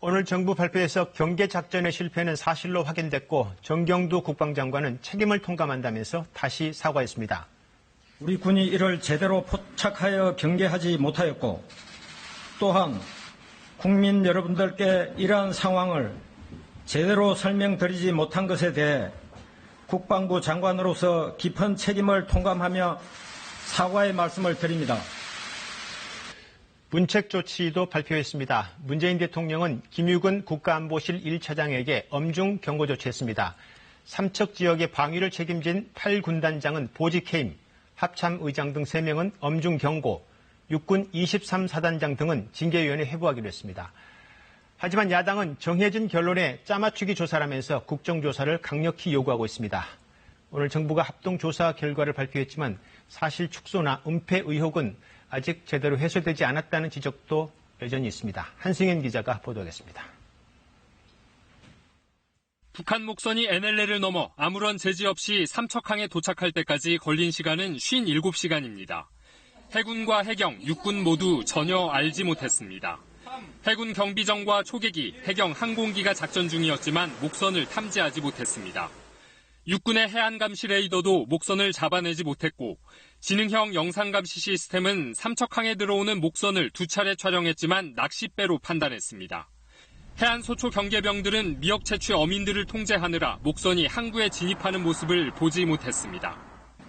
오늘 정부 발표에서 경계 작전의 실패는 사실로 확인됐고 정경두 국방장관은 책임을 통감한다면서 다시 사과했습니다. 우리 군이 이를 제대로 포착하여 경계하지 못하였고 또한 국민 여러분들께 이러한 상황을 제대로 설명드리지 못한 것에 대해 국방부 장관으로서 깊은 책임을 통감하며 사과의 말씀을 드립니다. 문책 조치도 발표했습니다. 문재인 대통령은 김유근 국가안보실 1차장에게 엄중 경고 조치했습니다. 삼척 지역의 방위를 책임진 8군단장은 보직해임, 합참의장 등 3명은 엄중 경고, 육군 23사단장 등은 징계위원회 회부하기로 했습니다. 하지만 야당은 정해진 결론에 짜맞추기 조사라면서 국정조사를 강력히 요구하고 있습니다. 오늘 정부가 합동조사 결과를 발표했지만 사실 축소나 은폐 의혹은 아직 제대로 해소되지 않았다는 지적도 여전히 있습니다. 한승현 기자가 보도하겠습니다. 북한 목선이 NLL을 넘어 아무런 제지 없이 삼척항에 도착할 때까지 걸린 시간은 57시간입니다. 해군과 해경, 육군 모두 전혀 알지 못했습니다. 해군 경비정과 초계기, 해경 항공기가 작전 중이었지만 목선을 탐지하지 못했습니다. 육군의 해안감시 레이더도 목선을 잡아내지 못했고 지능형 영상감시 시스템은 삼척항에 들어오는 목선을 2차례 촬영했지만 낚싯배로 판단했습니다. 해안소초 경계병들은 미역 채취 어민들을 통제하느라 목선이 항구에 진입하는 모습을 보지 못했습니다.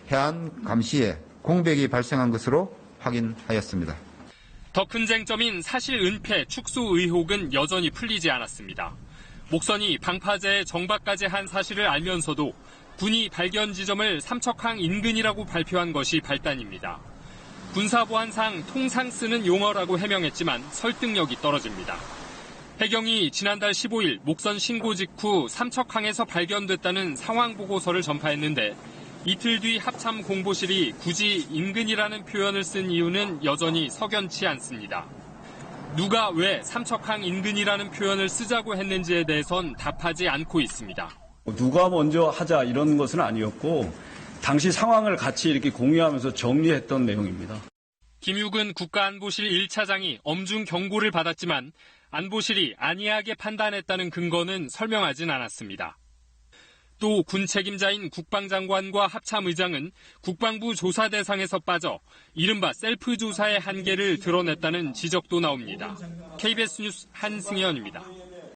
해안 감시에 공백이 발생한 것으로 확인하였습니다. 더 큰 쟁점인 사실 은폐, 축소 의혹은 여전히 풀리지 않았습니다. 목선이 방파제에 정박까지 한 사실을 알면서도 군이 발견 지점을 삼척항 인근이라고 발표한 것이 발단입니다. 군사보안상 통상 쓰는 용어라고 해명했지만 설득력이 떨어집니다. 해경이 지난달 15일 목선 신고 직후 삼척항에서 발견됐다는 상황 보고서를 전파했는데 이틀 뒤 합참 공보실이 굳이 인근이라는 표현을 쓴 이유는 여전히 석연치 않습니다. 누가 왜 삼척항 인근이라는 표현을 쓰자고 했는지에 대해선 답하지 않고 있습니다. 누가 먼저 하자 이런 것은 아니었고 당시 상황을 같이 이렇게 공유하면서 정리했던 내용입니다. 김유근 국가안보실 1차장이 엄중 경고를 받았지만 안보실이 안이하게 판단했다는 근거는 설명하진 않았습니다. 또 군 책임자인 국방장관과 합참의장은 국방부 조사 대상에서 빠져 이른바 셀프 조사의 한계를 드러냈다는 지적도 나옵니다. KBS 뉴스 한승현입니다.